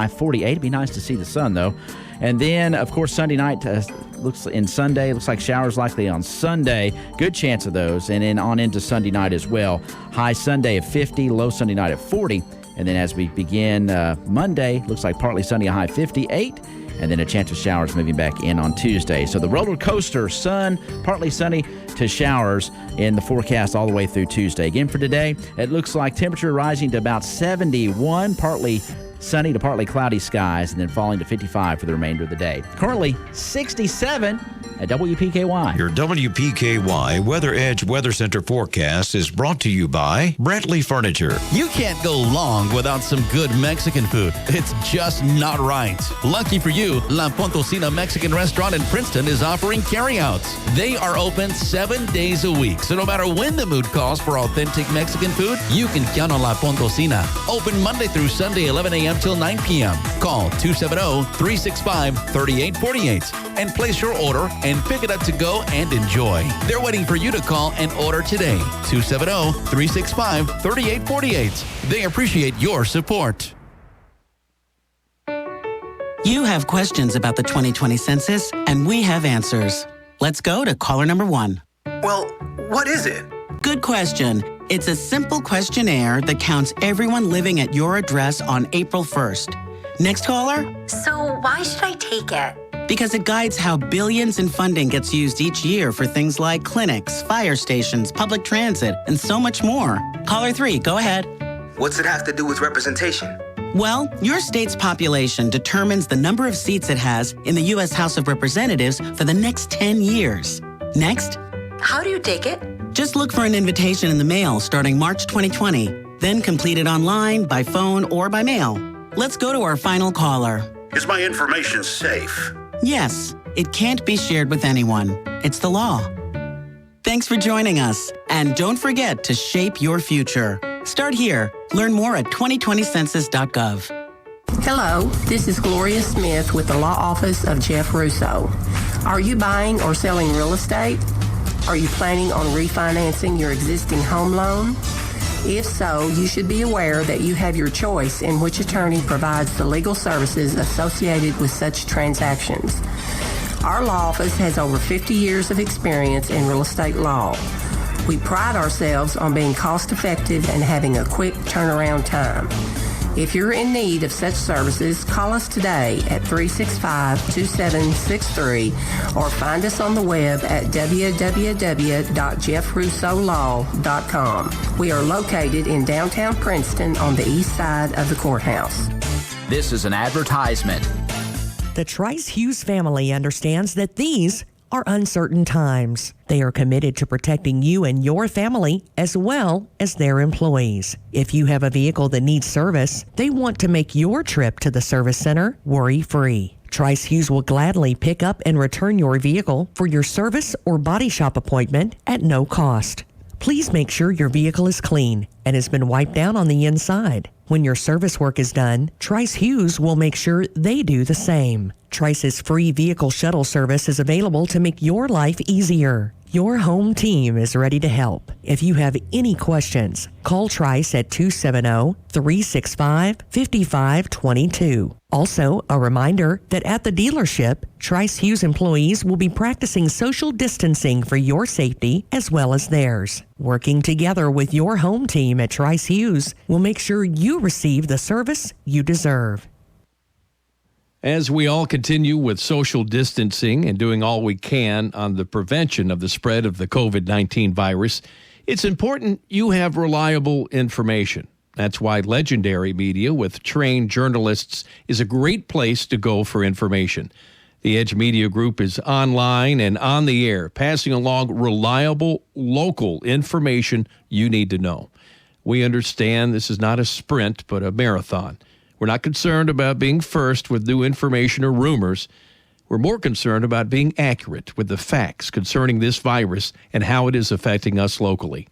high 48. It'd be nice to see the sun, though. And then, of course, Sunday night looks like showers likely on Sunday. Good chance of those. And then on into Sunday night as well. High Sunday at 50, low Sunday night at 40. And then as we begin Monday, looks like partly sunny, a high 58. And then a chance of showers moving back in on Tuesday. So the roller coaster, sun, partly sunny to showers in the forecast all the way through Tuesday. Again, for today, it looks like temperature rising to about 71, partly sunny to partly cloudy skies, and then falling to 55 for the remainder of the day. Currently 67 at WPKY. Your WPKY Weather Edge Weather Center forecast is brought to you by Bradley Furniture. You can't go long without some good Mexican food. It's just not right. Lucky for you, La Pontosina Mexican Restaurant in Princeton is offering carryouts. They are open 7 days a week, so no matter when the mood calls for authentic Mexican food, you can count on La Pontosina. Open Monday through Sunday, 11 a.m. till 9 p.m. Call 270-365-3848 and place your order and pick it up to go and enjoy. They're waiting for you to call and order today. 270-365-3848. They appreciate your support. You have questions about the 2020 census, and we have answers. Let's go to caller number 1. Well, what is it? Good question. It's a simple questionnaire that counts everyone living at your address on April 1st. Next caller? So why should I take it? Because it guides how billions in funding gets used each year for things like clinics, fire stations, public transit, and so much more. Caller 3, go ahead. What's it have to do with representation? Well, your state's population determines the number of seats it has in the U.S. House of Representatives for the next 10 years. Next? How do you take it? Just look for an invitation in the mail starting March 2020, then complete it online, by phone, or by mail. Let's go to our final caller. Is my information safe? Yes, it can't be shared with anyone. It's the law. Thanks for joining us, and don't forget to shape your future. Start here. Learn more at 2020census.gov. Hello, this is Gloria Smith with the Law Office of Jeff Russo. Are you buying or selling real estate? Are you planning on refinancing your existing home loan? If so, you should be aware that you have your choice in which attorney provides the legal services associated with such transactions. Our law office has over 50 years of experience in real estate law. We pride ourselves on being cost-effective and having a quick turnaround time. If you're in need of such services, call us today at 365-2763 or find us on the web at www.jeffrussolaw.com. We are located in downtown Princeton on the east side of the courthouse. This is an advertisement. The Trice Hughes family understands that these are uncertain times. They are committed to protecting you and your family as well as their employees. If you have a vehicle that needs service, they want to make your trip to the service center worry-free. Trice Hughes will gladly pick up and return your vehicle for your service or body shop appointment at no cost. Please make sure your vehicle is clean and has been wiped down on the inside. When your service work is done, Trice Hughes will make sure they do the same. Trice's free vehicle shuttle service is available to make your life easier. Your home team is ready to help. If you have any questions, call Trice at 270-365-5522. Also, a reminder that at the dealership, Trice Hughes employees will be practicing social distancing for your safety as well as theirs. Working together with your home team at Trice Hughes will make sure you receive the service you deserve. As we all continue with social distancing and doing all we can on the prevention of the spread of the COVID-19 virus, it's important you have reliable information. That's why Legendary Media with trained journalists is a great place to go for information. The Edge Media Group is online and on the air, passing along reliable, local information you need to know. We understand this is not a sprint, but a marathon. We're not concerned about being first with new information or rumors. We're more concerned about being accurate with the facts concerning this virus and how it is affecting us locally.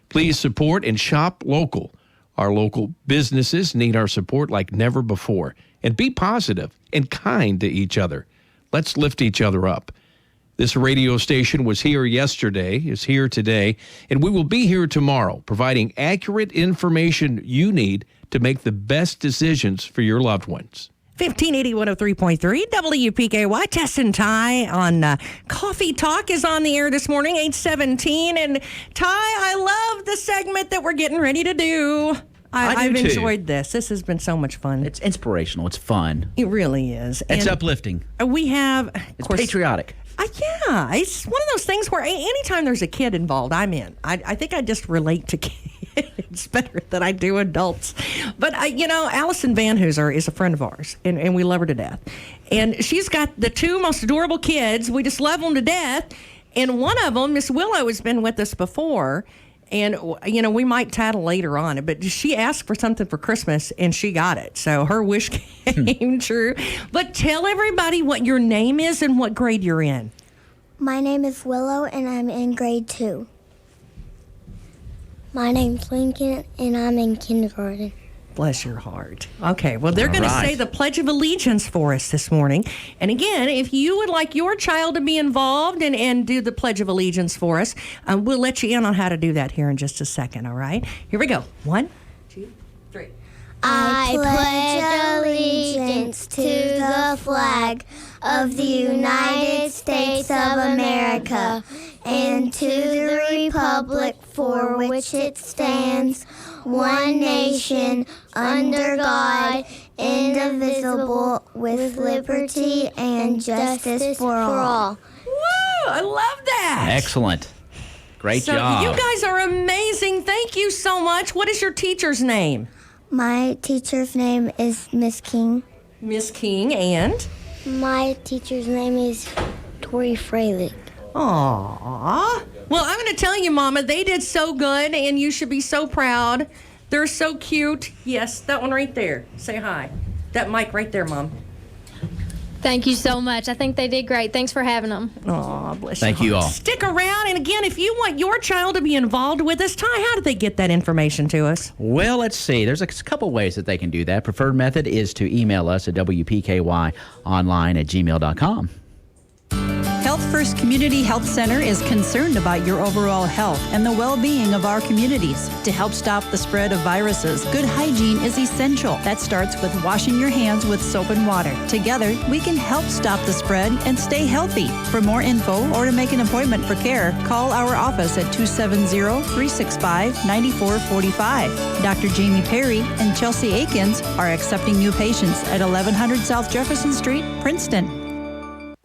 Please support and shop local. Our local businesses need our support like never before. And be positive and kind to each other. Let's lift each other up. This radio station was here yesterday, is here today, and we will be here tomorrow, providing accurate information you need to make the best decisions for your loved ones. 1580 103.3 WPKY. Tess and Ty on Coffee Talk is on the air this morning, 8:17. And Ty, I love the segment that we're getting ready to do. I've enjoyed this. This has been so much fun. It's inspirational. It's fun. It really is. It's uplifting. We have... It's patriotic. Yeah, it's one of those things where anytime there's a kid involved, I'm in. I think I just relate to kids better than I do adults. But, Allison Vanhooser is a friend of ours, and we love her to death. And she's got the two most adorable kids. We just love them to death. And one of them, Miss Willow, has been with us before. And, we might tattle later on, but she asked for something for Christmas, and she got it. So her wish came true. But tell everybody what your name is and what grade you're in. My name is Willow, and I'm in grade 2. My name's Lincoln, and I'm in kindergarten. Bless your heart. Okay, well, they're going to say the Pledge of Allegiance for us this morning. And again, if you would like your child to be involved and do the Pledge of Allegiance for us, we'll let you in on how to do that here in just a second, all right? Here we go. 1, 2, 3. I pledge allegiance to the flag of the United States of America and to the republic for which it stands, one nation, under God, indivisible, with liberty and justice for all. Woo! I love that. Excellent. Great job. You guys are amazing. Thank you so much. What is your teacher's name? My teacher's name is Miss King. Miss King, and? My teacher's name is Tori Freilich. Aww. Well, I'm going to tell you, Mama, they did so good, and you should be so proud. They're so cute. Yes, that one right there. Say hi. That mic right there, Mom. Thank you so much. I think they did great. Thanks for having them. Aw, bless you. Thank you all. Stick around. And again, if you want your child to be involved with us, Ty, how do they get that information to us? Well, let's see. There's a couple ways that they can do that. Preferred method is to email us at wpkyonline@gmail.com. Health First Community Health Center is concerned about your overall health and the well-being of our communities. To help stop the spread of viruses, good hygiene is essential. That starts with washing your hands with soap and water. Together, we can help stop the spread and stay healthy. For more info or to make an appointment for care, call our office at 270-365-9445. Dr. Jamie Perry and Chelsea Akins are accepting new patients at 1100 South Jefferson Street, Princeton.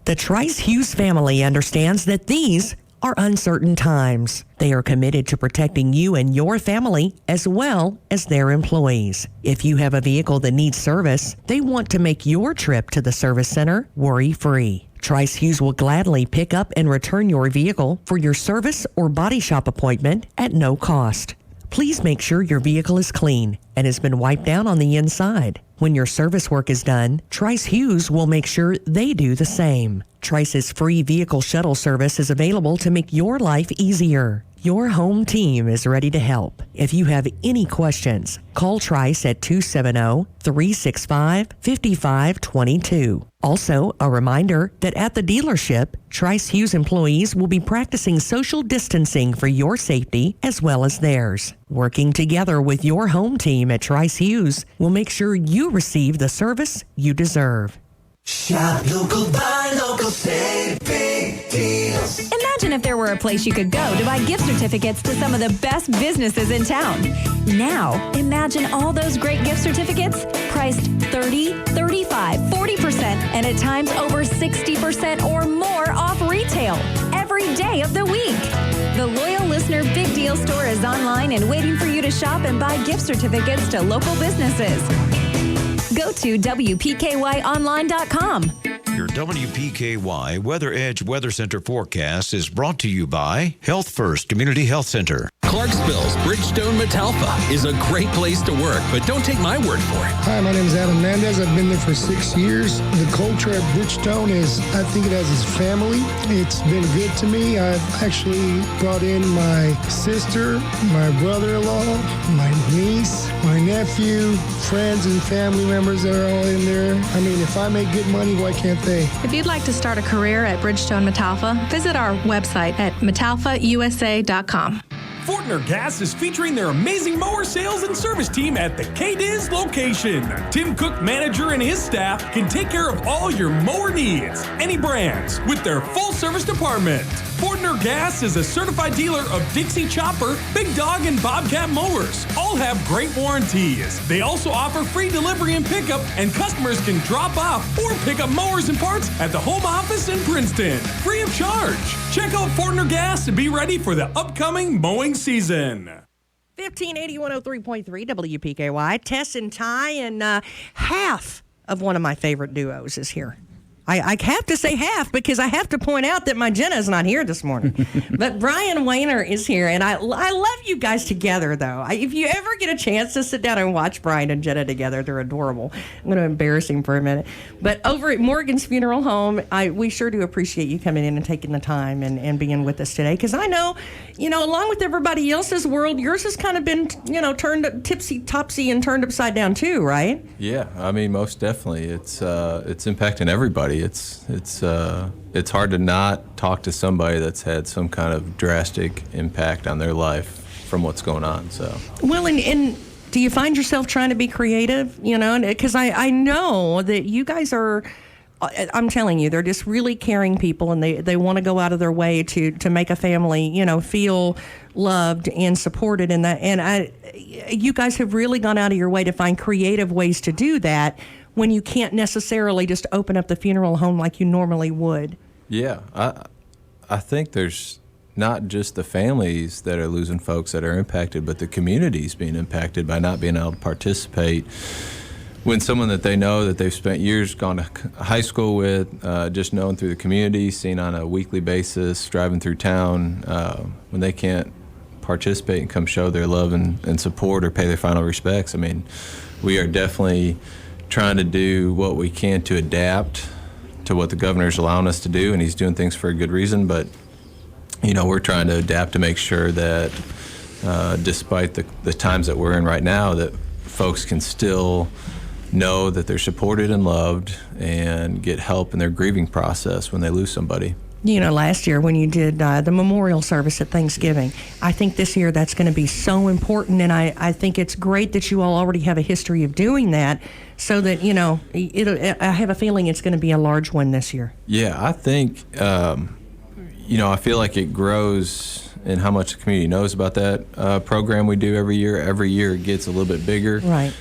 The Trice Hughes family understands that these are uncertain times. They are committed to protecting you and your family as well as their employees. If you have a vehicle that needs service, they want to make your trip to the service center worry-free. Trice Hughes will gladly pick up and return your vehicle for your service or body shop appointment at no cost. Please make sure your vehicle is clean and has been wiped down on the inside. When your service work is done, Trice Hughes will make sure they do the same. Trice's free vehicle shuttle service is available to make your life easier. Your home team is ready to help. If you have any questions, call Trice at 270-365-5522. Also, a reminder that at the dealership, Trice Hughes employees will be practicing social distancing for your safety as well as theirs. Working together with your home team at Trice Hughes will make sure you receive the service you deserve. Shop local, buy local, save big deals. Imagine if there were a place you could go to buy gift certificates to some of the best businesses in town. Now, imagine all those great gift certificates priced 30, 35, 40%, and at times over 60% or more off retail every day of the week. The Loyal Listener Big Deal Store is online and waiting for you to shop and buy gift certificates to local businesses. Go to WPKYonline.com. Your WPKY Weather Edge Weather Center forecast is brought to you by Health First Community Health Center. Clarksville's Bridgestone Metalfa is a great place to work, but don't take my word for it. Hi, my name is Adam Mendez. I've been there for 6 years. The culture at Bridgestone is, I think it has its family. It's been good to me. I've actually brought in my sister, my brother-in-law, my niece, my nephew, friends and family members that are all in there. I mean, if I make good money, why can't they? If you'd like to start a career at Bridgestone Metalfa, visit our website at metalfausa.com. Fortner Gas is featuring their amazing mower sales and service team at the KDIZ location. Tim Cook, manager, and his staff can take care of all your mower needs, any brands, with their full service department. Fortner Gas is a certified dealer of Dixie Chopper, Big Dog, and Bobcat mowers. All have great warranties. They also offer free delivery and pickup, and customers can drop off or pick up mowers and parts at the home office in Princeton, free of charge. Check out Fortner Gas to be ready for the upcoming mowing season. 1580 103.3 WPKY. Tess and Ty, and half of one of my favorite duos is here. I have to say half because I have to point out that my Jenna's not here this morning. But Brian Weiner is here, and I love you guys together, though. If you ever get a chance to sit down and watch Brian and Jenna together, they're adorable. I'm going to embarrass him for a minute. But over at Morgan's Funeral Home, we sure do appreciate you coming in and taking the time and being with us today, because I know, along with everybody else's world, yours has kind of been, turned tipsy-topsy and turned upside down too, right? Yeah, I mean, most definitely. It's impacting everybody. It's hard to not talk to somebody that's had some kind of drastic impact on their life from what's going on. So well, and do you find yourself trying to be creative? Because I know that you guys are. I'm telling you, they're just really caring people, and they want to go out of their way to make a family, feel loved and supported in that. And you guys have really gone out of your way to find creative ways to do that when you can't necessarily just open up the funeral home like you normally would. Yeah, I think there's not just the families that are losing folks that are impacted, but the community's being impacted by not being able to participate. When someone that they know that they've spent years gone to high school with, just known through the community, seen on a weekly basis, driving through town, when they can't participate and come show their love and support or pay their final respects, I mean, we are definitely trying to do what we can to adapt to what the governor's allowing us to do, and he's doing things for a good reason, but we're trying to adapt to make sure that despite the times that we're in right now, that folks can still know that they're supported and loved and get help in their grieving process when they lose somebody. Last year when you did the memorial service at Thanksgiving, I think this year that's going to be so important, and I think it's great that you all already have a history of doing that, so that, I have a feeling it's going to be a large one this year. Yeah, I think, I feel like it grows in how much the community knows about that program we do every year. Every year it gets a little bit bigger. Right.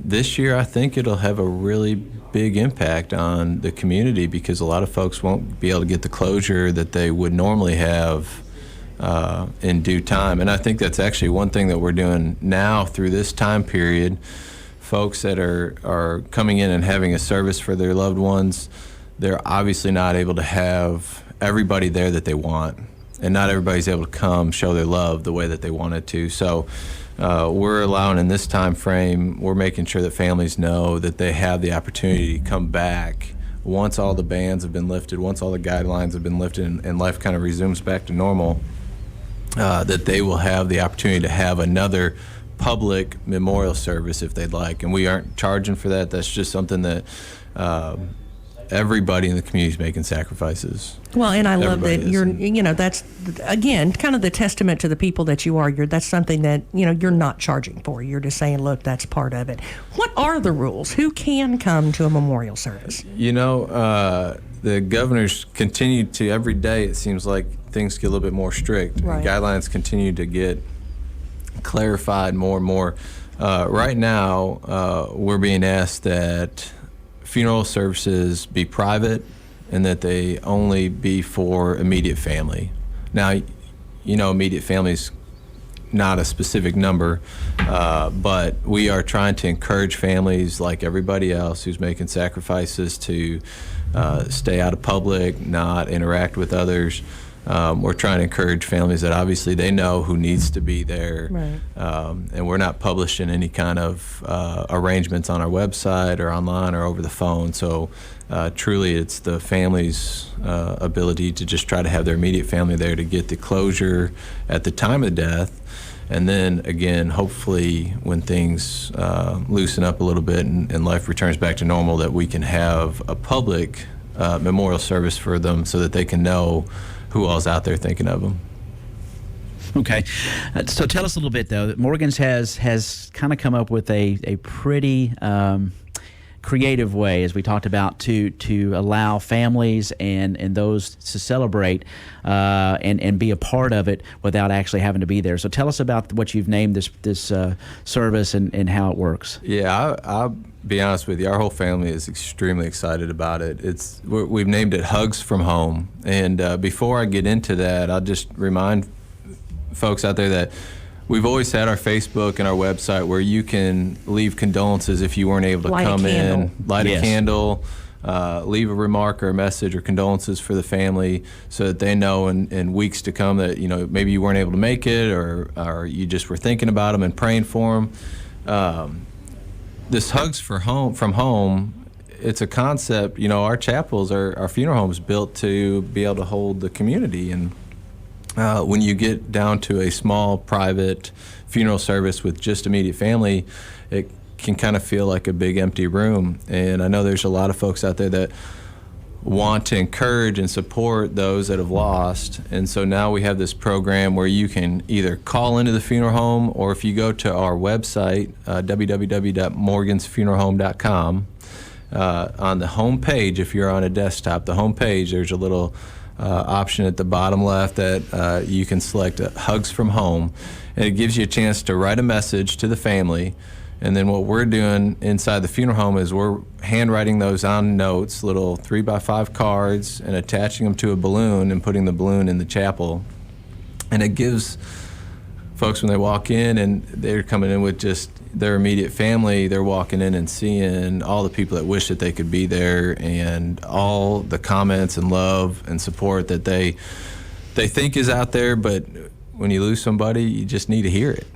This year I think it'll have a really big impact on the community, because a lot of folks won't be able to get the closure that they would normally have in due time. And I think that's actually one thing that we're doing now through this time period. Folks that are coming in and having a service for their loved ones, they're obviously not able to have everybody there that they want, and not everybody's able to come show their love the way that they wanted to. So we're allowing in this time frame, we're making sure that families know that they have the opportunity to come back once all the bans have been lifted, once all the guidelines have been lifted, and life kind of resumes back to normal, that they will have the opportunity to have another public memorial service if they'd like. And we aren't charging for that. That's just something that everybody in the community is making sacrifices. Well, and I love that you're, that's, again, kind of the testament to the people that you are. That's something that, you're not charging for. You're just saying, look, that's part of it. What are the rules? Who can come to a memorial service? The governors continue to, every day it seems like things get a little bit more strict. Right. Guidelines continue to get clarified more and more. Right now, we're being asked that funeral services be private and that they only be for immediate family. Now, immediate family is not a specific number, but we are trying to encourage families like everybody else who's making sacrifices to stay out of public, not interact with others. We're trying to encourage families that obviously they know who needs to be there. Right. And we're not publishing any kind of arrangements on our website or online or over the phone. So truly it's the family's ability to just try to have their immediate family there to get the closure at the time of death. And then again, hopefully when things loosen up a little bit and life returns back to normal, that we can have a public memorial service for them so that they can know who all's out there thinking of them. Okay. So tell us a little bit, though. Morgan's has kind of come up with a pretty creative way, as we talked about, to allow families and those to celebrate and be a part of it without actually having to be there. So tell us about what you've named this service and how it works. Yeah, I'll be honest with you. Our whole family is extremely excited about it. We've named it Hugs from Home. And before I get into that, I'll just remind folks out there that we've always had our Facebook and our website where you can leave condolences if you weren't able to come in, light a candle, leave a remark or a message or condolences for the family so that they know in weeks to come that, maybe you weren't able to make it or you just were thinking about them and praying for them. This Hugs from Home, it's a concept. Our chapels, our funeral homes built to be able to hold the community. And when you get down to a small private funeral service with just immediate family, it can kind of feel like a big empty room. And I know there's a lot of folks out there that want to encourage and support those that have lost. And so now we have this program where you can either call into the funeral home, or if you go to our website, www.morgansfuneralhome.com, on the home page, if you're on a desktop, the home page, there's a little option at the bottom left that you can select Hugs from Home, and it gives you a chance to write a message to the family. And then what we're doing inside the funeral home is we're handwriting those on notes, little 3x5 cards, and attaching them to a balloon and putting the balloon in the chapel. And it gives folks, when they walk in and they're coming in with just their immediate family, they're walking in and seeing all the people that wish that they could be there and all the comments and love and support that they think is out there. But when you lose somebody, you just need to hear it.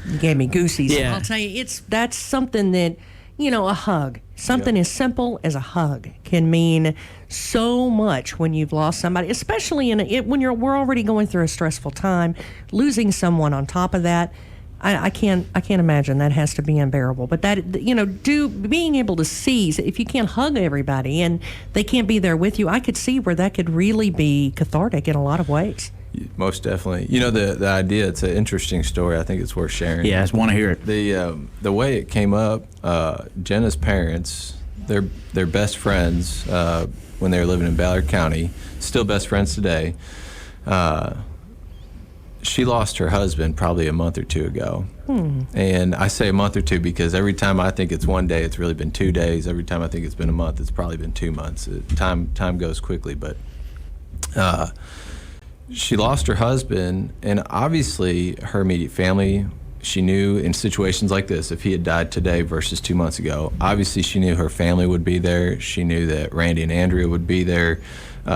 You gave me goosies. Yeah. I'll tell you, that's something that, a hug, something as simple as a hug can mean so much when you've lost somebody, especially when we're already going through a stressful time. Losing someone on top of that, I can't imagine. That has to be unbearable. But that, being able to see, if you can't hug everybody and they can't be there with you, I could see where that could really be cathartic in a lot of ways. Most definitely. The idea, it's an interesting story. I think it's worth sharing. Yeah, I just want to hear it. The way it came up, Jenna's parents, they're best friends when they were living in Ballard County, still best friends today. She lost her husband probably a month or two ago. And I say a month or two because every time I think it's one day, it's really been 2 days. Every time I think it's been a month, it's probably been 2 months. Time goes quickly, but she lost her husband, and obviously her immediate family, she knew in situations like this, if he had died today versus 2 months ago, obviously she knew her family would be there. She knew that Randy and Andrea would be there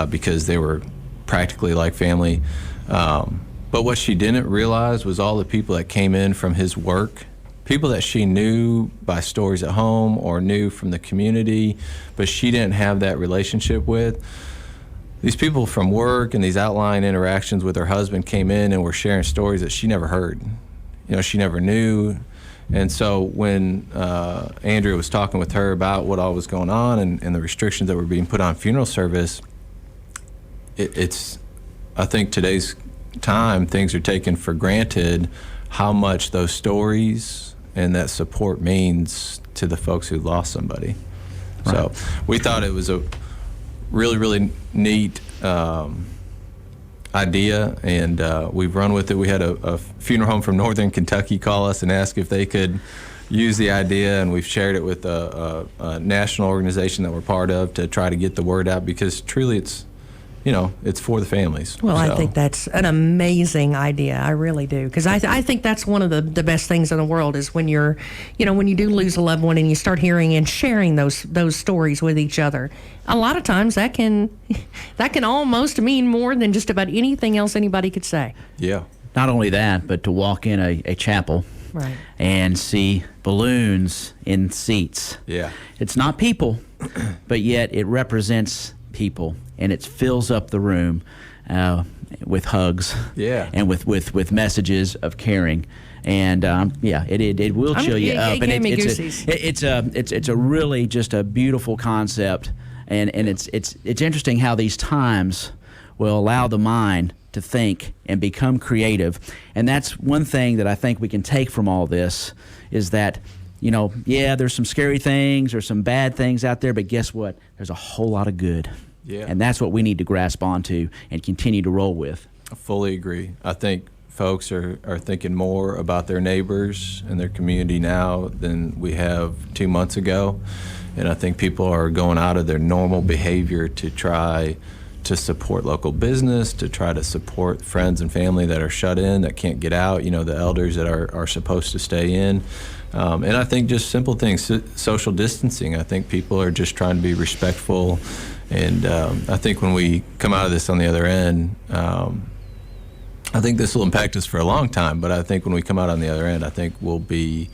because they were practically like family. But what she didn't realize was all the people that came in from his work, people that she knew by stories at home or knew from the community, but she didn't have that relationship with. These people from work and these outlying interactions with her husband came in and were sharing stories that she never heard. She never knew. And so when Andrea was talking with her about what all was going on and the restrictions that were being put on funeral service, it's I think today's time, things are taken for granted how much those stories and that support means to the folks who lost somebody. Right. So we thought it was a really, really neat idea, and we've run with it. We had a funeral home from Northern Kentucky call us and ask if they could use the idea, and we've shared it with a national organization that we're part of to try to get the word out, because truly it's for the families. Well, I think that's an amazing idea. I really do, because I think that's one of the best things in the world is when you're, when you do lose a loved one and you start hearing and sharing those stories with each other. A lot of times that can almost mean more than just about anything else anybody could say. Yeah. Not only that, but to walk in a chapel. Right. And see balloons in seats. Yeah. It's not people, but yet it represents people, and it fills up the room with hugs. Yeah. And with messages of caring. And it will chill you up. And it's a really just a beautiful concept, and it's interesting how these times will allow the mind to think and become creative. And that's one thing that I think we can take from all this is that, there's some scary things or some bad things out there, but guess what? There's a whole lot of good. Yeah. And that's what we need to grasp onto and continue to roll with. I fully agree. I think folks are thinking more about their neighbors and their community now than we have 2 months ago. And I think people are going out of their normal behavior to try to support local business, to try to support friends and family that are shut in, that can't get out, the elders that are supposed to stay in. And I think just simple things, social distancing. I think people are just trying to be respectful. And I think when we come out of this on the other end, I think this will impact us for a long time, but I think when we come out on the other end, I think we'll be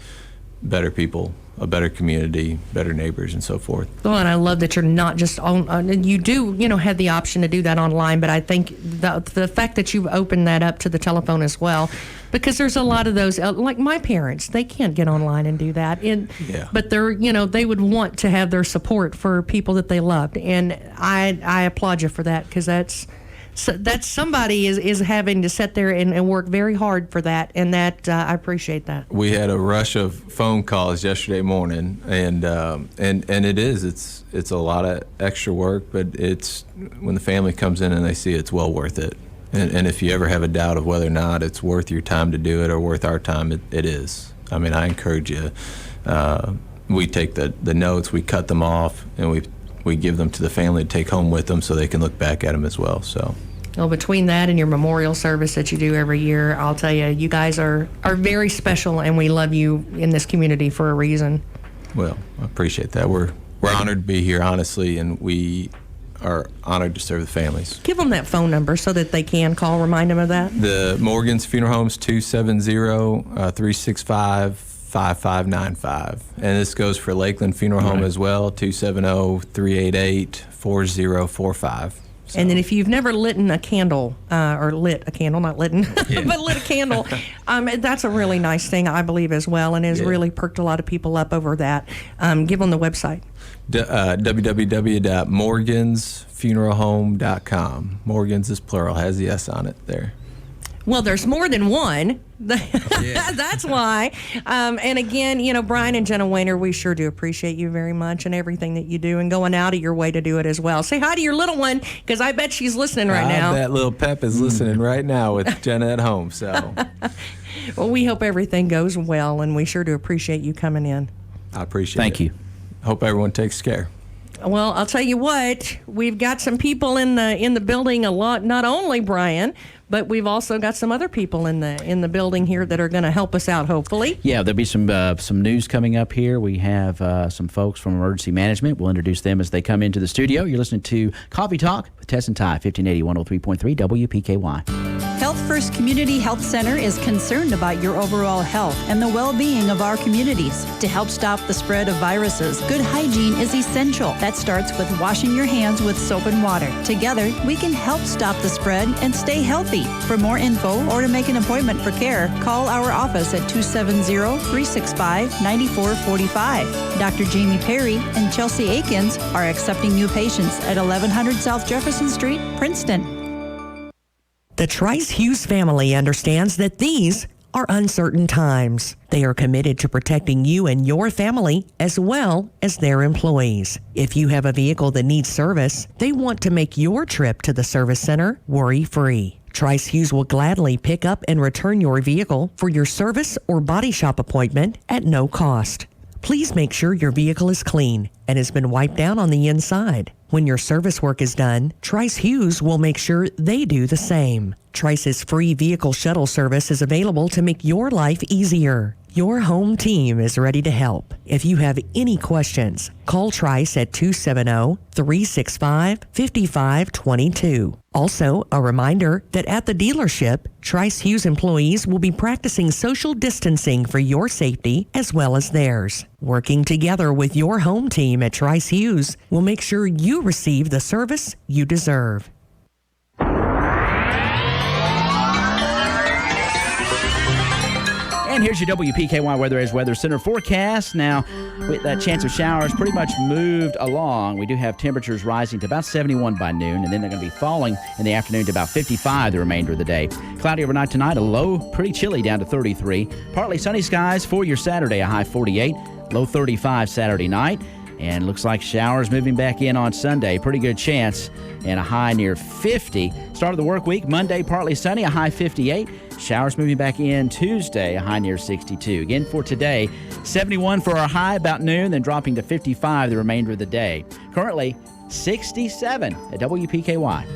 better people, a better community, better neighbors, and so forth. Well, and I love that you're not just on, you do, have the option to do that online, but I think the fact that you've opened that up to the telephone as well, because there's a lot of those, like my parents, they can't get online and do that. But they're, they would want to have their support for people that they loved. And I applaud you for that, because that's somebody is having to sit there and work very hard for that, and that I appreciate that. We had a rush of phone calls yesterday morning, and it's a lot of extra work, but it's when the family comes in and they see it's well worth it. And if you ever have a doubt of whether or not it's worth your time to do it or worth our time, it is. I mean, I encourage you. We take the notes, we cut them off, and we give them to the family to take home with them so they can look back at them as well. So, well, between that and your memorial service that you do every year, I'll tell you, you guys are very special, and we love you in this community for a reason. Well, I appreciate that. We're honored to be here, honestly, and we are honored to serve the families. Give them that phone number so that they can call. Remind them of that. The Morgan's Funeral Home's 270-365-5595. And this goes for Lakeland Funeral Home as well, 270-388-4045. So. And then if you've never lit a candle, or lit a candle, not lit, but lit a candle, that's a really nice thing, I believe, as well, and has really perked a lot of people up over that. Give them the website. www.morgansfuneralhome.com. Morgans is plural, has the S on it there. Well, there's more than one. That's why. And again, Brian and Jenna Weiner, we sure do appreciate you very much and everything that you do, and going out of your way to do it as well. Say hi to your little one, because I bet she's listening right now. That little Pep is listening right now with Jenna at home. So, well, we hope everything goes well, and we sure do appreciate you coming in. I appreciate it. Thank you. Hope everyone takes care. Well, I'll tell you what, we've got some people in the building a lot, not only Brian, but we've also got some other people in the building here that are going to help us out, hopefully. Yeah, there'll be some news coming up here. We have some folks from Emergency Management. We'll introduce them as they come into the studio. You're listening to Coffee Talk with Tess and Ty, 1580 103.3 WPKY. Health First Community Health Center is concerned about your overall health and the well-being of our communities. To help stop the spread of viruses, good hygiene is essential. That starts with washing your hands with soap and water. Together, we can help stop the spread and stay healthy. For more info or to make an appointment for care, call our office at 270-365-9445. Dr. Jamie Perry and Chelsea Akins are accepting new patients at 1100 South Jefferson Street, Princeton. The Trice Hughes family understands that these are uncertain times. They are committed to protecting you and your family as well as their employees. If you have a vehicle that needs service, they want to make your trip to the service center worry-free. Trice Hughes will gladly pick up and return your vehicle for your service or body shop appointment at no cost. Please make sure your vehicle is clean and has been wiped down on the inside. When your service work is done, Trice Hughes will make sure they do the same. Trice's free vehicle shuttle service is available to make your life easier. Your home team is ready to help. If you have any questions, call Trice at 270-365-5522. Also, a reminder that at the dealership, Trice Hughes employees will be practicing social distancing for your safety as well as theirs. Working together with your home team at Trice Hughes will make sure you receive the service you deserve. And here's your WPKY Weather Edge Weather Center forecast. Now, with that chance of showers pretty much moved along. We do have temperatures rising to about 71 by noon, and then they're going to be falling in the afternoon to about 55 the remainder of the day. Cloudy overnight tonight, a low, pretty chilly down to 33. Partly sunny skies for your Saturday, a high 48. Low 35 Saturday night. And looks like showers moving back in on Sunday. Pretty good chance, and a high near 50. Start of the work week, Monday, partly sunny, a high 58. Showers moving back in Tuesday, a high near 62. Again for today, 71 for our high about noon, then dropping to 55 the remainder of the day. Currently, 67 at WPKY.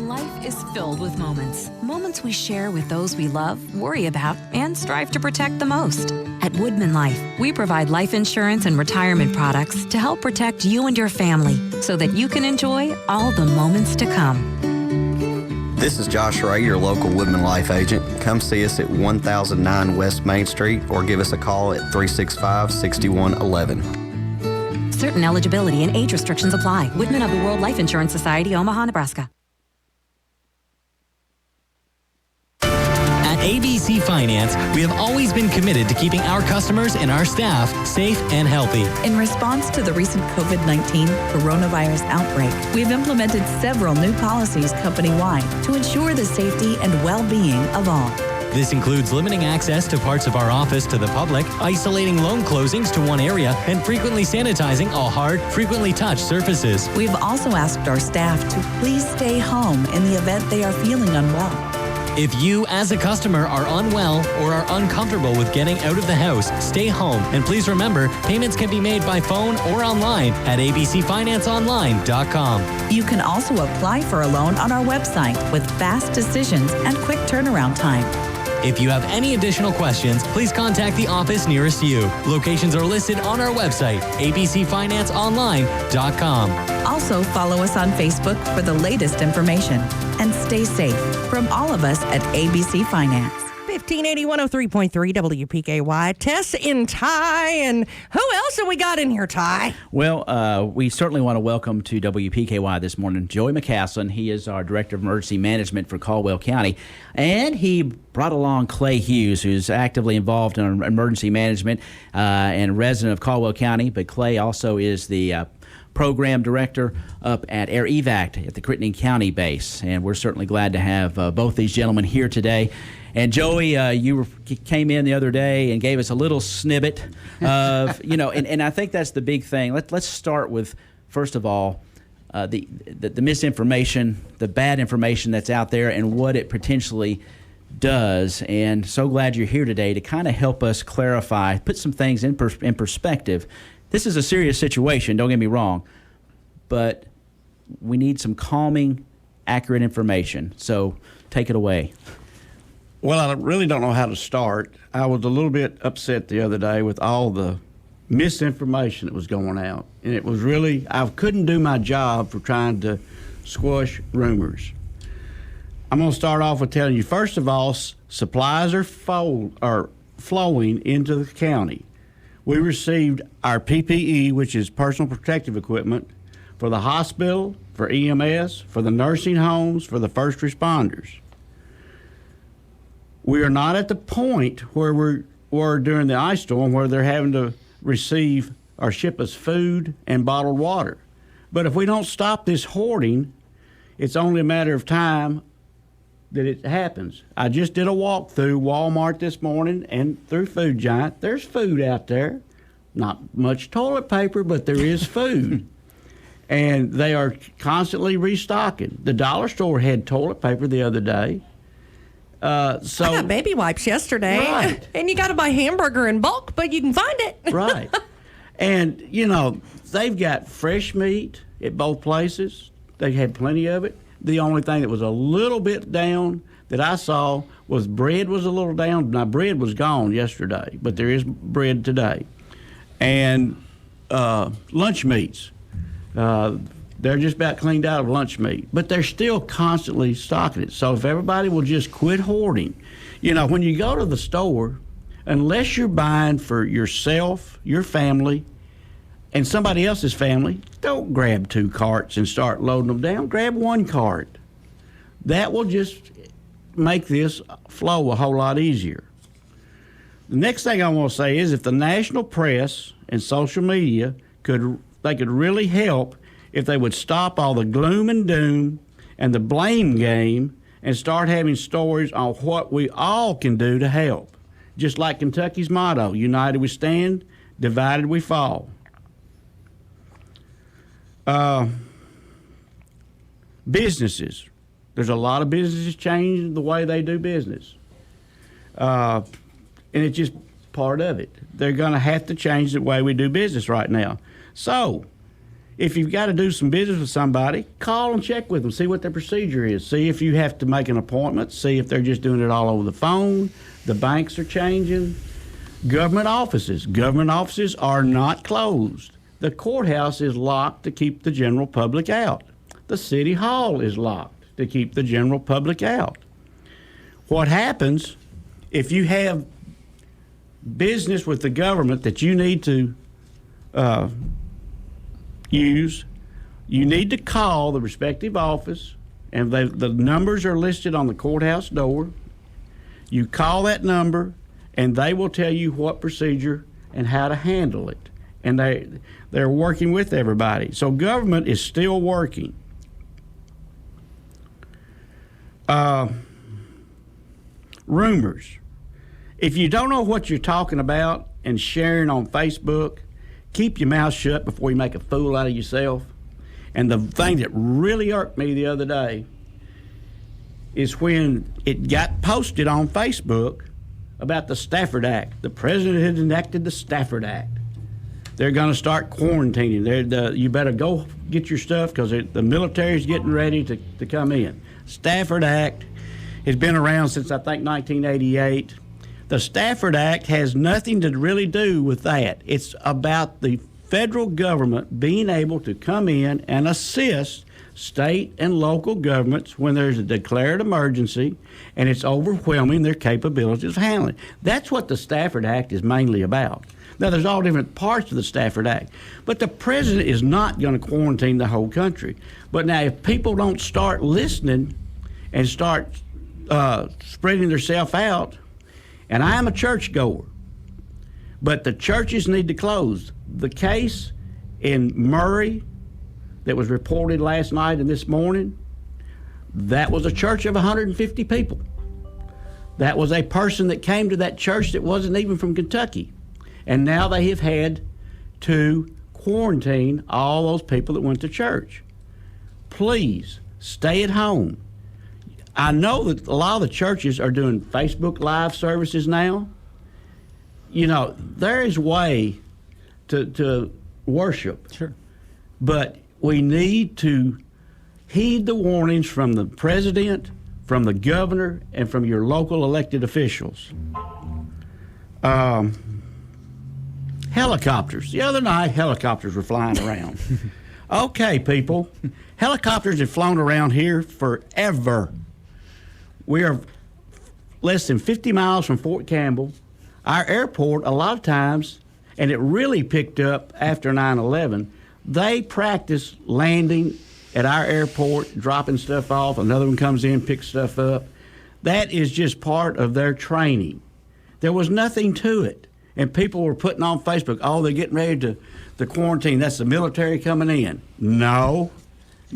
Life is filled with moments. Moments we share with those we love, worry about, and strive to protect the most. At Woodman Life, we provide life insurance and retirement products to help protect you and your family so that you can enjoy all the moments to come. This is Josh Ray, your local Woodman Life agent. Come see us at 1009 West Main Street or give us a call at 365-6111. Certain eligibility and age restrictions apply. Woodman of the World Life Insurance Society, Omaha, Nebraska. ABC Finance, we have always been committed to keeping our customers and our staff safe and healthy. In response to the recent COVID-19 coronavirus outbreak, we've implemented several new policies company-wide to ensure the safety and well-being of all. This includes limiting access to parts of our office to the public, isolating loan closings to one area, and frequently sanitizing all hard, frequently touched surfaces. We've also asked our staff to please stay home in the event they are feeling unwell. If you, as a customer, are unwell or are uncomfortable with getting out of the house, stay home. And please remember, payments can be made by phone or online at abcfinanceonline.com. You can also apply for a loan on our website with fast decisions and quick turnaround time. If you have any additional questions, please contact the office nearest you. Locations are listed on our website, abcfinanceonline.com. Also, follow us on Facebook for the latest information. And stay safe from all of us at ABC Finance. 1580 103.3 WPKY. Tess and Ty. And who else have we got in here, Ty? Well, we certainly want to welcome to WPKY this morning Joey McCaslin. He is our Director of Emergency Management for Caldwell County. And he brought along Clay Hughes, who's actively involved in emergency management and a resident of Caldwell County. But Clay also is the program director up at Air Evac at the Crittenden County base. And we're certainly glad to have both these gentlemen here today. And Joey, you came in the other day and gave us a little snippet of, and I think that's the big thing. Let's start with, first of all, the misinformation, the bad information that's out there and what it potentially does. And so glad you're here today to kind of help us clarify, put some things in perspective. This is a serious situation, don't get me wrong, but we need some calming, accurate information. So take it away. Well, I really don't know how to start. I was a little bit upset the other day with all the misinformation that was going out. And it was really, I couldn't do my job for trying to squash rumors. I'm going to start off with telling you, first of all, supplies are flowing into the county. We received our PPE, which is personal protective equipment, for the hospital, for EMS, for the nursing homes, for the first responders. We are not at the point where we were during the ice storm where they're having to receive or ship us food and bottled water. But if we don't stop this hoarding, it's only a matter of time that it happens. I just did a walk through Walmart this morning and through Food Giant. There's food out there. Not much toilet paper, but there is food. And they are constantly restocking. The dollar store had toilet paper the other day. I got baby wipes yesterday. Right. And you got to buy hamburger in bulk, but you can find it. Right. And, they've got fresh meat at both places. They had plenty of it. The only thing that was a little bit down that I saw was bread was a little down. Now, bread was gone yesterday, but there is bread today. And lunch meats. They're just about cleaned out of lunch meat, but they're still constantly stocking it. So if everybody will just quit hoarding, when you go to the store, unless you're buying for yourself, your family, and somebody else's family, don't grab 2 carts and start loading them down. Grab 1 cart. That will just make this flow a whole lot easier. The next thing I want to say is if the national press and social media could really help if they would stop all the gloom and doom and the blame game and start having stories on what we all can do to help. Just like Kentucky's motto, united we stand, divided we fall. Businesses. There's a lot of businesses changing the way they do business. And it's just part of it. They're going to have to change the way we do business right now. So, if you've got to do some business with somebody, call and check with them, see what their procedure is. See if you have to make an appointment, see if they're just doing it all over the phone. The banks are changing. Government offices are not closed. The courthouse is locked to keep the general public out. The city hall is locked to keep the general public out. What happens if you have business with the government that you need to use, you need to call the respective office, and the numbers are listed on the courthouse door. You call that number, and they will tell you what procedure and how to handle it. And they're working with everybody. So government is still working. Rumors. If you don't know what you're talking about and sharing on Facebook, keep your mouth shut before you make a fool out of yourself. And the thing that really irked me the other day is when it got posted on Facebook about the Stafford Act. The president had enacted the Stafford Act. They're going to start quarantining. You better go get your stuff because the military's getting ready to come in. Stafford Act has been around since, I think, 1988. The Stafford Act has nothing to really do with that. It's about the federal government being able to come in and assist state and local governments when there's a declared emergency and it's overwhelming their capabilities of handling. That's what the Stafford Act is mainly about. Now, there's all different parts of the Stafford Act, but the president is not going to quarantine the whole country. But now, if people don't start listening and start spreading themselves out, and I am a churchgoer, but the churches need to close. The case in Murray that was reported last night and this morning, that was a church of 150 people. That was a person that came to that church that wasn't even from Kentucky. And now they have had to quarantine all those people that went to church. Please, stay at home. I know that a lot of the churches are doing Facebook Live services now. You know, there is a way to worship. Sure. But we need to heed the warnings from the president, from the governor, and from your local elected officials. Helicopters. The other night, helicopters were flying around. Okay, people. Helicopters have flown around here forever. We are less than 50 miles from Fort Campbell. Our airport, a lot of times, and it really picked up after 9/11, they practice landing at our airport, dropping stuff off. Another one comes in, picks stuff up. That is just part of their training. There was nothing to it. And people were putting on Facebook, oh, they're getting ready to quarantine. That's the military coming in. No.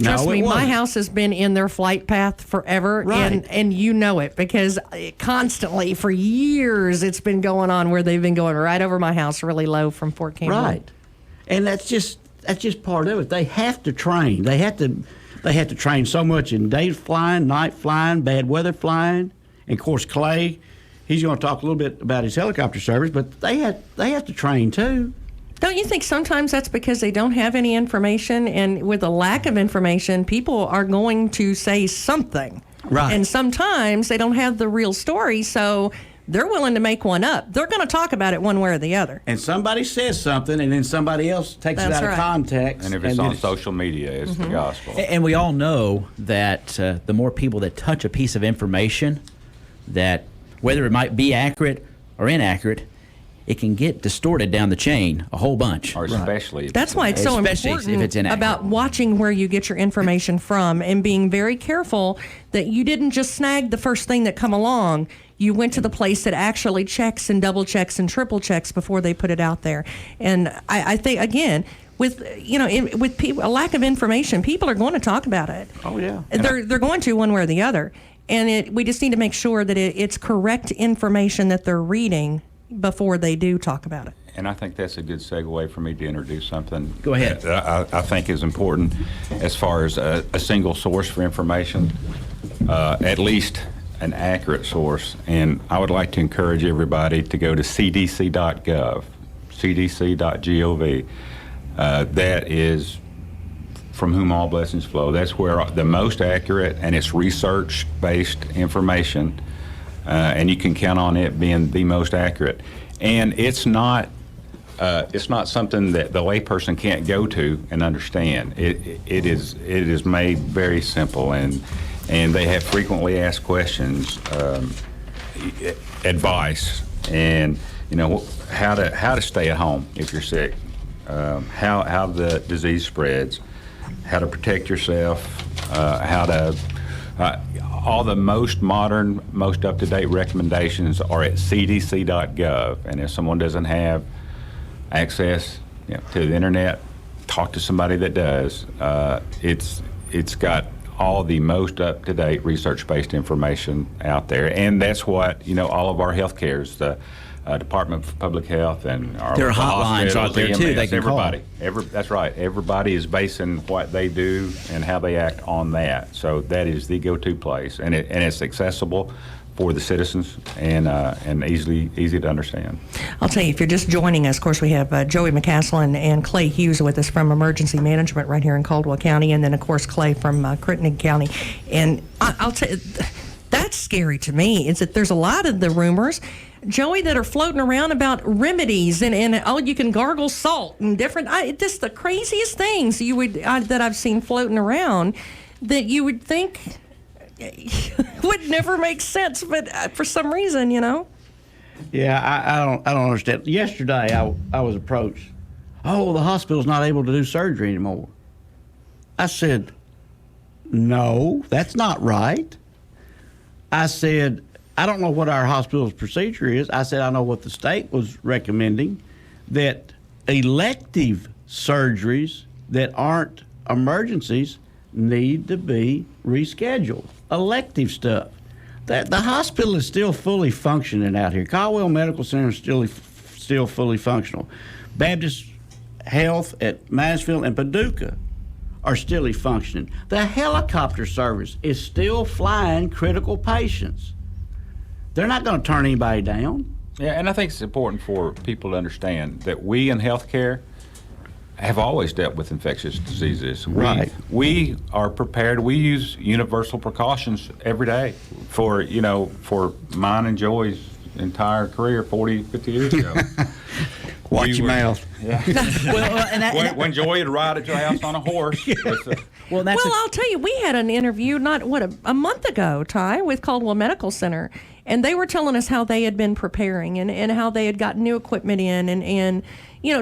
Trust me, it wasn't. my house has been in their flight path forever, Right. and you know it because constantly for years it's been going on where they've been going right over my house really low from Fort Campbell. Right. And that's just part of it. They have to train. They have to train so much in day flying, night flying, bad weather flying. And of course Clay, he's going to talk a little bit about his helicopter service, but they have to train too. Don't you think sometimes that's because they don't have any information, and with a lack of information, people are going to say something. Right. And sometimes they don't have the real story, so they're willing to make one up. They're going to talk about it one way or the other. And somebody says something, and then somebody else takes it That's out right. of context. And if it's on social media, it's the gospel. And we all know that the more people that touch a piece of information, that whether it might be accurate or inaccurate, it can get distorted down the chain a whole bunch. Or especially. That's why it's so Especially if it's important inaccurate. about watching where you get your information from and being very careful that you didn't just snag the first thing that come along. You went to the place that actually checks and double checks and triple checks before they put it out there. And I think, again, with people, a lack of information, people are going to talk about it. Oh, yeah. They're going to one way or the other. And we just need to make sure that it's correct information that they're reading before they do talk about it. And I think that's a good segue for me to introduce something. Go ahead. That I think is important as far as a single source for information, at least an accurate source. And I would like to encourage everybody to go to cdc.gov, cdc.gov. That is from whom all blessings flow. That's where the most accurate, and it's research-based information, and you can count on it being the most accurate. And it's not something that the layperson can't go to and understand. It is made very simple, and they have frequently asked questions, advice, and how to stay at home if you're sick, how the disease spreads, how to protect yourself, how to all the most modern, most up-to-date recommendations are at cdc.gov. And if someone doesn't have access to the internet, talk to somebody that does. It's got all the most up-to-date research-based information out there, and that's what all of our health cares, the Department of Public Health and our there are hotlines out there too. EMS, They can everybody. call. That's right. Everybody is basing what they do and how they act on that. So that is the go-to place, and it's accessible for the citizens and easy to understand. I'll tell you, if you're just joining us, of course, we have Joey McCaslin and Clay Hughes with us from Emergency Management right here in Caldwell County, and then, of course, Clay from Crittenden County. And I'll tell you, that's scary to me, is that there's a lot of the rumors, Joey, that are floating around about remedies and you can gargle salt and different, just the craziest things that I've seen floating around that you would think would never make sense, but for some reason, Yeah, I don't understand. Yesterday, I was approached. Oh, the hospital's not able to do surgery anymore. I said, no, that's not right. I said, I don't know what our hospital's procedure is. I said, I know what the state was recommending, that elective surgeries that aren't emergencies need to be rescheduled. Elective stuff. The hospital is still fully functioning out here. Caldwell Medical Center is still fully functional. Baptist Health at Mansfield and Paducah are still functioning. The helicopter service is still flying critical patients. They're not going to turn anybody down. Yeah, and I think it's important for people to understand that we in healthcare have always dealt with infectious diseases. Right. We are prepared. We use universal precautions every day for mine and Joey's entire career 40, 50 years ago. Watch your mouth. Yeah. When Joey would ride at your house on a horse. Well, I'll tell you, we had an interview a month ago, Ty, with Caldwell Medical Center, and they were telling us how they had been preparing and how they had gotten new equipment in and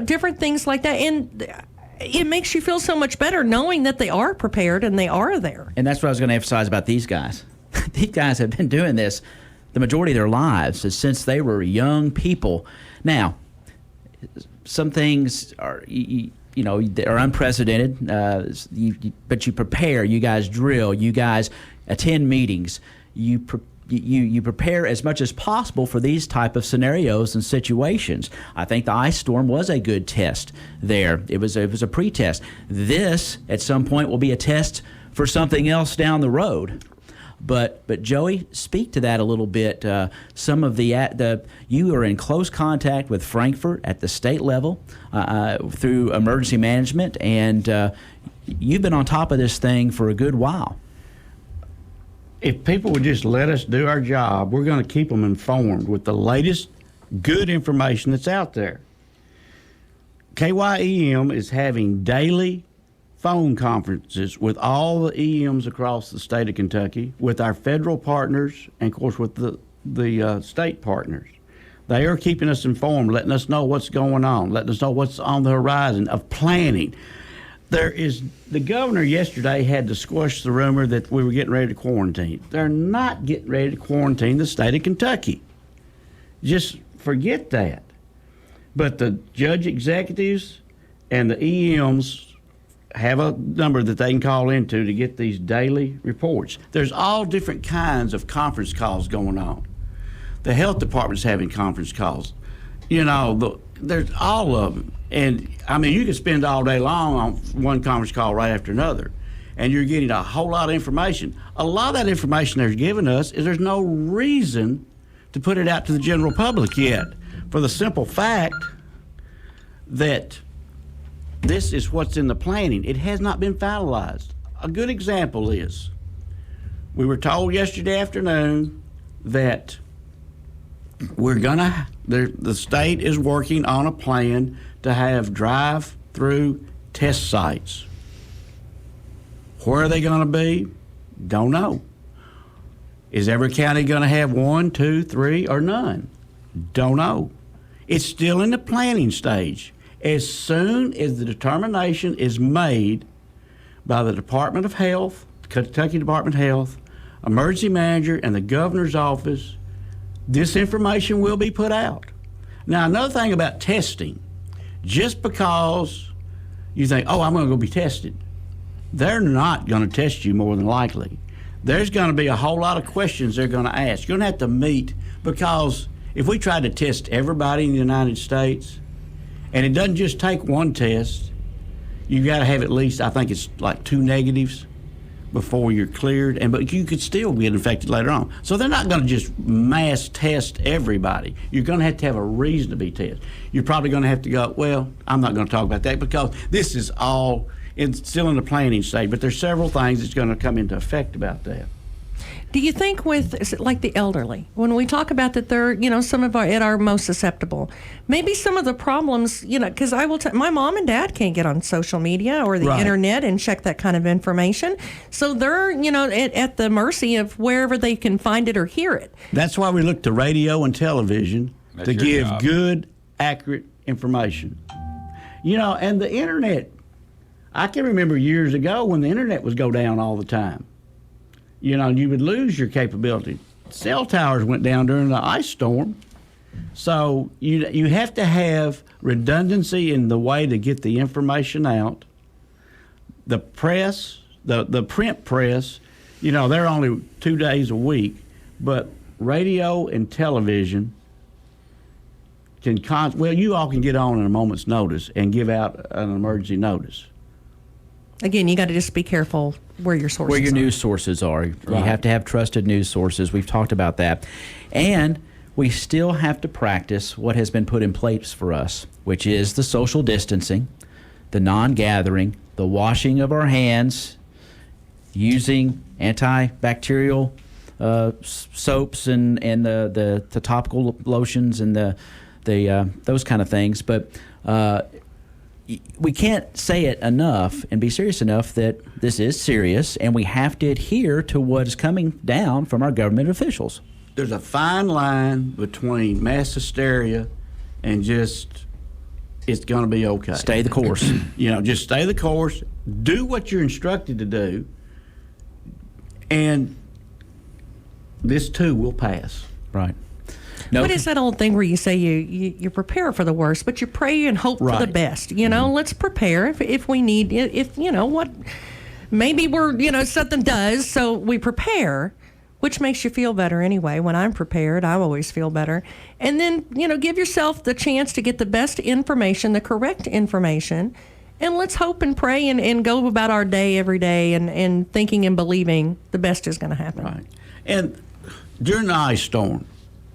different things like that. And it makes you feel so much better knowing that they are prepared and they are there. And that's what I was going to emphasize about these guys. These guys have been doing this the majority of their lives since they were young people. Now, some things are are unprecedented, but you prepare. You guys drill. You guys attend meetings. You prepare as much as possible for these type of scenarios and situations. I think the ice storm was a good test there. It was a pre-test. This, at some point, will be a test for something else down the road. But Joey, speak to that a little bit. Some of you are in close contact with Frankfurt at the state level through emergency management, and you've been on top of this thing for a good while. If people would just let us do our job, we're going to keep them informed with the latest good information that's out there. KYEM is having daily phone conferences with all the EMs across the state of Kentucky, with our federal partners, and of course with the state partners. They are keeping us informed, letting us know what's going on, letting us know what's on the horizon of planning. The governor yesterday had to squash the rumor that we were getting ready to quarantine. They're not getting ready to quarantine the state of Kentucky. Just forget that. But the judge executives and the EMs have a number that they can call into to get these daily reports. There's all different kinds of conference calls going on. The health department's having conference calls. There's all of them. And, you could spend all day long on one conference call right after another, and you're getting a whole lot of information. A lot of that information they're giving us is there's no reason to put it out to the general public yet, for the simple fact that this is what's in the planning. It has not been finalized. A good example is, we were told yesterday afternoon that the state is working on a plan to have drive-through test sites. Where are they going to be? Don't know. Is every county going to have 1, 2, 3, or none? Don't know. It's still in the planning stage. As soon as the determination is made by the Department of Health, Kentucky Department of Health, emergency manager, and the governor's office, this information will be put out. Now, another thing about testing, just because you think, I'm going to go be tested, they're not going to test you more than likely. There's going to be a whole lot of questions they're going to ask. You're going to have to meet, because if we try to test everybody in the United States, and it doesn't just take one test, you've got to have at least, I think it's like 2 negatives before you're cleared, but you could still get infected later on. So they're not going to just mass test everybody. You're going to have a reason to be tested. You're probably going to have to go, well, I'm not going to talk about that because this is it's still in the planning stage, but there's several things that's going to come into effect about that. Do you think with, like, the elderly, when we talk about that they're, some of our most susceptible, maybe some of the problems, because I will my mom and dad can't get on social media or the internet and check that kind of information. So they're, at the mercy of wherever they can find it or hear it. That's why we look to radio and television to give good, accurate information. And the internet, I can remember years ago when the internet would go down all the time. You would lose your capability. Cell towers went down during the ice storm. So you have to have redundancy in the way to get the information out. The press, the print press, they're only 2 days a week, but radio and television you all can get on at a moment's notice and give out an emergency notice. Again, you got to just be careful where your sources are. Where your news sources are. Right. You have to have trusted news sources. We've talked about that. And we still have to practice what has been put in place for us, which is the social distancing, the non-gathering, the washing of our hands, using antibacterial soaps and the topical lotions and those kind of things. But we can't say it enough and be serious enough that this is serious, and we have to adhere to what is coming down from our government officials. There's a fine line between mass hysteria and just, it's going to be okay. Stay the course. Just stay the course, do what you're instructed to do, and this too will pass. Right. What is that old thing where you say you prepare for the worst, but you pray and hope for the best? Let's prepare if we need, maybe we're, something does, so we prepare, which makes you feel better anyway. When I'm prepared, I always feel better. And then, give yourself the chance to get the best information, the correct information, and let's hope and pray and go about our day every day and thinking and believing the best is going to happen. Right. And during the ice storm,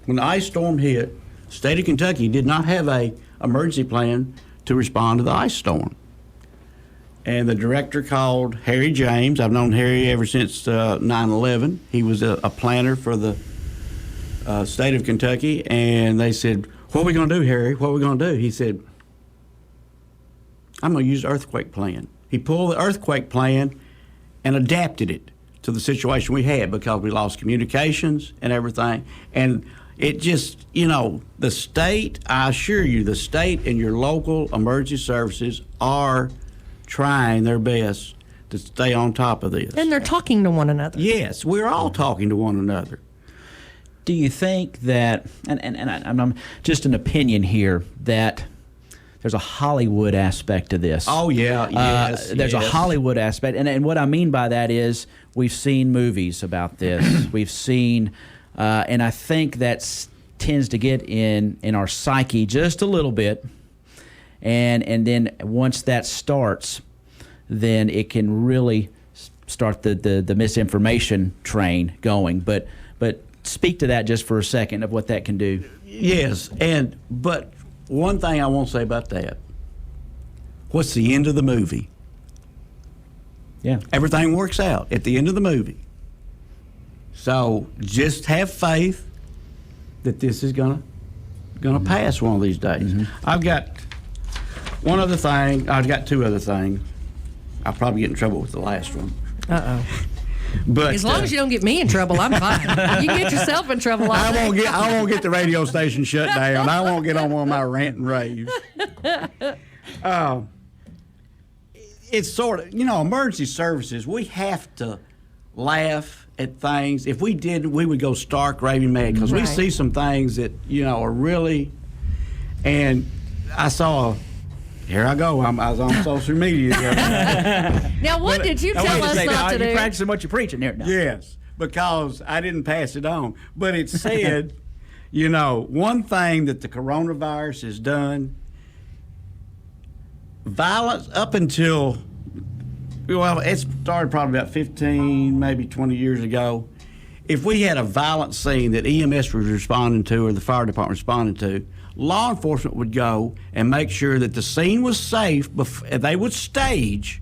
when the ice storm hit, the state of Kentucky did not have an emergency plan to respond to the ice storm. And the director called Harry James. I've known Harry ever since 9/11. He was a planner for the state of Kentucky. And they said, "What are we going to do, Harry? What are we going to do?" He said, "I'm going to use the earthquake plan." He pulled the earthquake plan and adapted it to the situation we had because we lost communications and everything. And It just, the state, I assure you, the state and your local emergency services are trying their best to stay on top of this. And they're talking to one another. Yes, we're all talking to one another. Do you think that, and I'm just an opinion here, that there's a Hollywood aspect to this? Oh, yeah, yes. There's a Hollywood aspect. And what I mean by that is we've seen movies about this. We've seen, and I think that tends to get in our psyche just a little bit. And then once that starts, then it can really start the misinformation train going. But speak to that just for a second of what that can do. Yes, but one thing I won't say about that. What's the end of the movie? Yeah. Everything works out at the end of the movie. So just have faith that this is gonna pass one of these days. Mm-hmm. I've got one other thing. I've got two other things. I'll probably get in trouble with the last one. Uh-oh. But as long as you don't get me in trouble, I'm fine. You get yourself in trouble. I won't get the radio station shut down. I won't get on one of my rant and raves. It's sort of, emergency services, we have to laugh at things. If we didn't, we would go stark raving mad because we see some things that, are really, and I saw here I go. I was on social media. Now, what did you tell us not to do? You're practicing what you're preaching here. No. Yes, because I didn't pass it on. But it said, one thing that the coronavirus has done, violence up until, it started probably about 15, maybe 20 years ago. If we had a violent scene that EMS was responding to or the fire department responded to, law enforcement would go and make sure that the scene was safe. They would stage.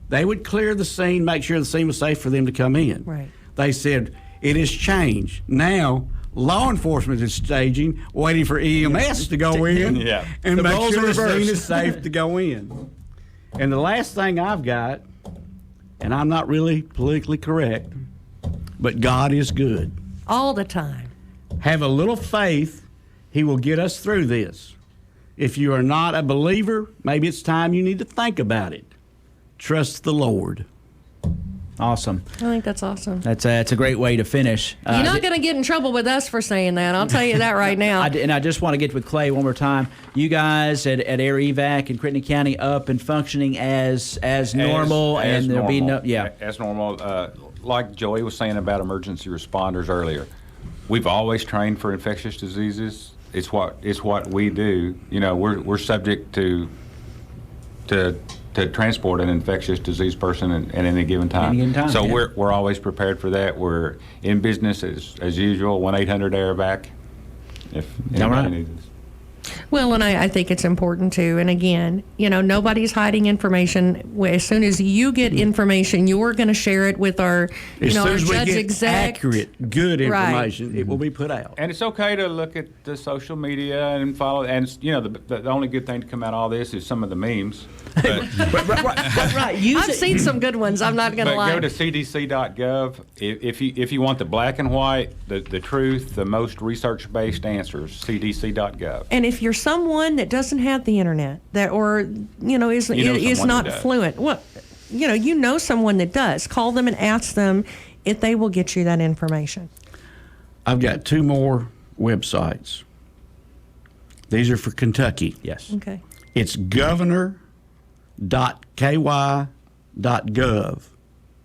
They would clear the scene, make sure the scene was safe for them to come in. Right. They said, it has changed. Now, law enforcement is staging, waiting for EMS to go in and make sure the scene is safe to go in. And the last thing I've got, and I'm not really politically correct, but God is good. All the time. Have a little faith. He will get us through this. If you are not a believer, maybe it's time you need to think about it. Trust the Lord. Awesome. I think that's awesome. That's a great way to finish. You're not going to get in trouble with us for saying that. I'll tell you that right now. And I just want to get with Clay one more time. You guys at Air Evac in Crittenden County up and functioning as normal, and there'll be no as normal. Like Joey was saying about emergency responders earlier, we've always trained for infectious diseases. It's what we do. We're subject to transport an infectious disease person at any given time. So we're always prepared for that. We're in business as usual. 1-800-AIR-VAC. If anybody needs us. Well, and I think it's important too. And again, nobody's hiding information. As soon as you get information, you're going to share it with our, our judge exec. Accurate, good information, it will be put out. And it's okay to look at the social media and follow. And the only good thing to come out of all this is some of the memes. But, right. I've seen some good ones. I'm not going to lie. Go to cdc.gov if you want the black and white, the truth, the most research-based answers. cdc.gov. And if you're someone that doesn't have the internet, is not fluent, well, someone that does. Call them and ask them if they will get you that information. I've got two more websites. These are for Kentucky. Yes. Okay. It's governor.ky.gov.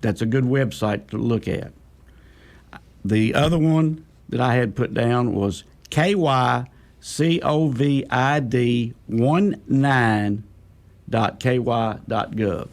That's a good website to look at. The other one that I had put down was kycovid19.ky.gov.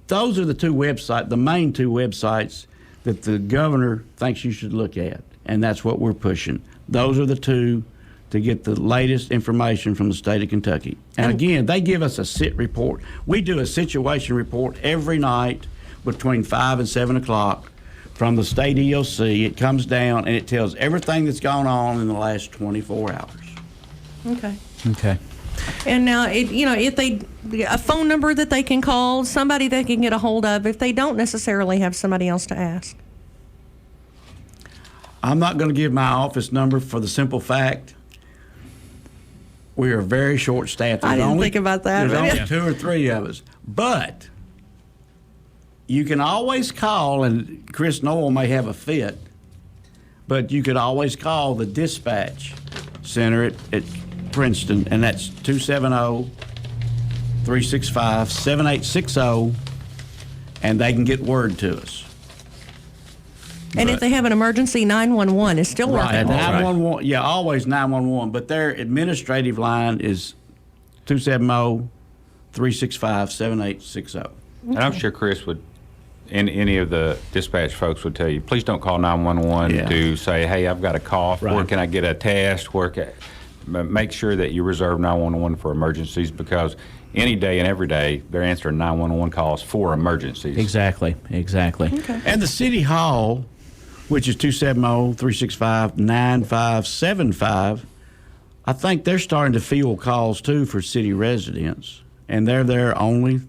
Those are the main two websites that the governor thinks you should look at, and that's what we're pushing. Those are the two to get the latest information from the state of Kentucky. And again, they give us a sit report. We do a situation report every night between 5 and 7 o'clock from the state EOC. It comes down and it tells everything that's gone on in the last 24 hours. Okay. And now, if a phone number that they can call, somebody they can get a hold of if they don't necessarily have somebody else to ask. I'm not going to give my office number for the simple fact we are very short-staffed. I didn't think about that. There's only 2 or 3 of us. But you can always call, and Chris Noel may have a fit, but you could always call the dispatch center at Princeton, and that's 270-365-7860, and they can get word to us. And if they have an emergency, 911 is still working. 911, yeah, always 911, but their administrative line is 270-365-7860. And I'm sure Chris would, and any of the dispatch folks would tell you, please don't call 911 to say, hey, I've got a cough, where can I get a test, make sure that you reserve 911 for emergencies, because any day and every day they're answering 911 calls for emergencies. Exactly. Okay. And the City Hall, which is 270-365-9575, I think they're starting to field calls too for city residents, and they're there only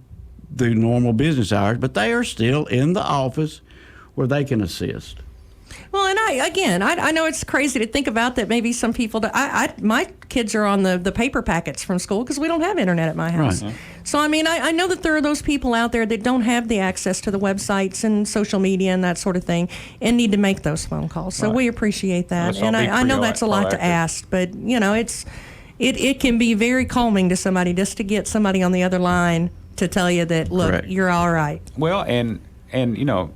through normal business hours, but they are still in the office where they can assist. Well, and I know it's crazy to think about that. Maybe some people, my kids are on the paper packets from school because we don't have internet at my house. Right. So, I mean, I know that there are those people out there that don't have the access to the websites and social media and that sort of thing and need to make those phone calls. So we appreciate that. And I know that's a lot to ask, but, you know, it can be very calming to somebody just to get somebody on the other line to tell you that, look, you're all right. Well, and you know,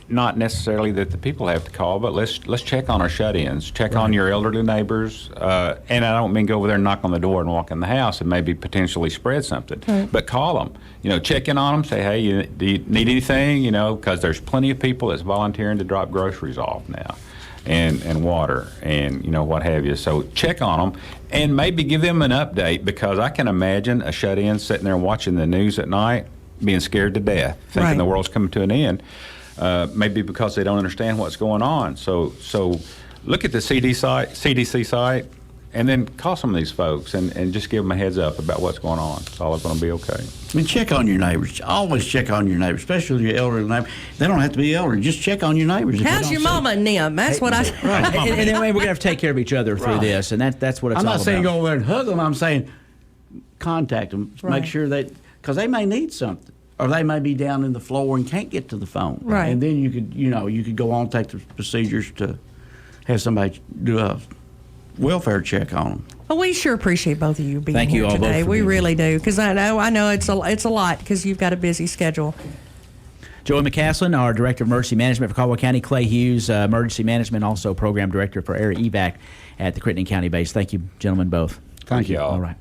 not necessarily that the people have to call, but let's check on our shut-ins, check on your elderly neighbors, and I don't mean go over there and knock on the door and walk in the house and maybe potentially spread something, but call them, you know, check in on them, say, hey, do you need anything, you know, because there's plenty of people that's volunteering to drop groceries off now, and water, and, you know, what have you. So check on them and maybe give them an update, because I can imagine a shut-in sitting there watching the news at night being scared to death, thinking the world's coming to an end. Maybe because they don't understand what's going on. So look at the CDC site, and then call some of these folks and just give them a heads up about what's going on. It's all going to be okay. I mean, check on your neighbors. Always check on your neighbors, especially your elderly neighbors. They don't have to be elderly. Just check on your neighbors. How's your mama and them? That's what I say. Right. And then we're going to have to take care of each other through this, and that's what it's all about. I'm not saying go over there and hug them. I'm saying contact them. Make sure because they may need something. Or they may be down in the floor and can't get to the phone. Right. And then you could go on and take the procedures to have somebody do a welfare check on them. Well, we sure appreciate both of you being Thank here you all today. both for We being really do, because I know it's a lot because you've got a busy schedule. Joey McCaslin, our Director of Emergency Management for Caldwell County. Clay Hughes, Emergency Management, also Program Director for Air Evac at the Crittenden County base. Thank you, gentlemen, both. Thank you. All right.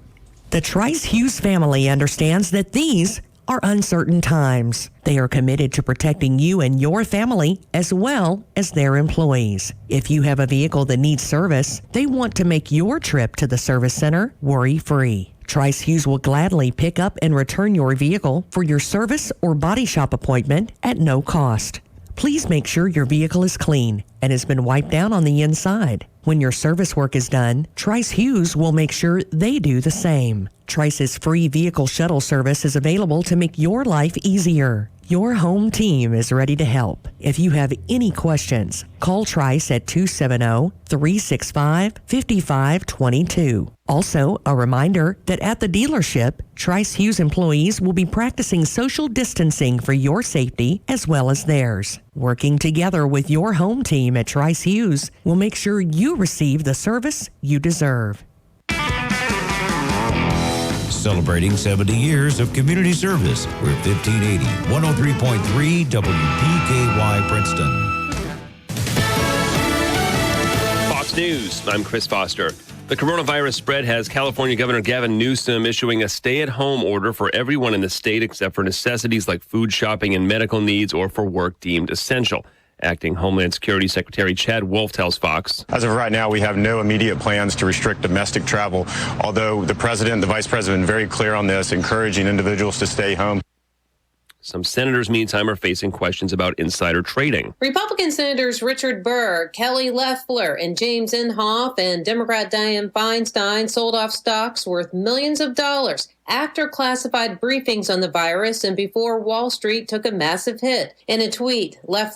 The Trice Hughes family understands that these are uncertain times. They are committed to protecting you and your family as well as their employees. If you have a vehicle that needs service, they want to make your trip to the service center worry-free. Trice Hughes will gladly pick up and return your vehicle for your service or body shop appointment at no cost. Please make sure your vehicle is clean and has been wiped down on the inside. When your service work is done, Trice Hughes will make sure they do the same. Trice's free vehicle shuttle service is available to make your life easier. Your home team is ready to help. If you have any questions, call Trice at 270-365-5522. Also, a reminder that at the dealership, Trice Hughes employees will be practicing social distancing for your safety as well as theirs. Working together with your home team at Trice Hughes will make sure you receive the service you deserve. Celebrating 70 years of community service. We're 1580, 103.3 WPKY Princeton. Fox News, I'm Chris Foster. The coronavirus spread has California Governor Gavin Newsom issuing a stay-at-home order for everyone in the state except for necessities like food shopping and medical needs or for work deemed essential. Acting Homeland Security Secretary Chad Wolf tells Fox. As of right now, we have no immediate plans to restrict domestic travel, although the president and the vice president are very clear on this, encouraging individuals to stay home. Some senators, meantime, are facing questions about insider trading. Republican Senators Richard Burr, Kelly Loeffler, and James Inhofe and Democrat Dianne Feinstein sold off stocks worth millions of dollars after classified briefings on the virus and before Wall Street took a massive hit. In a tweet, Loeffler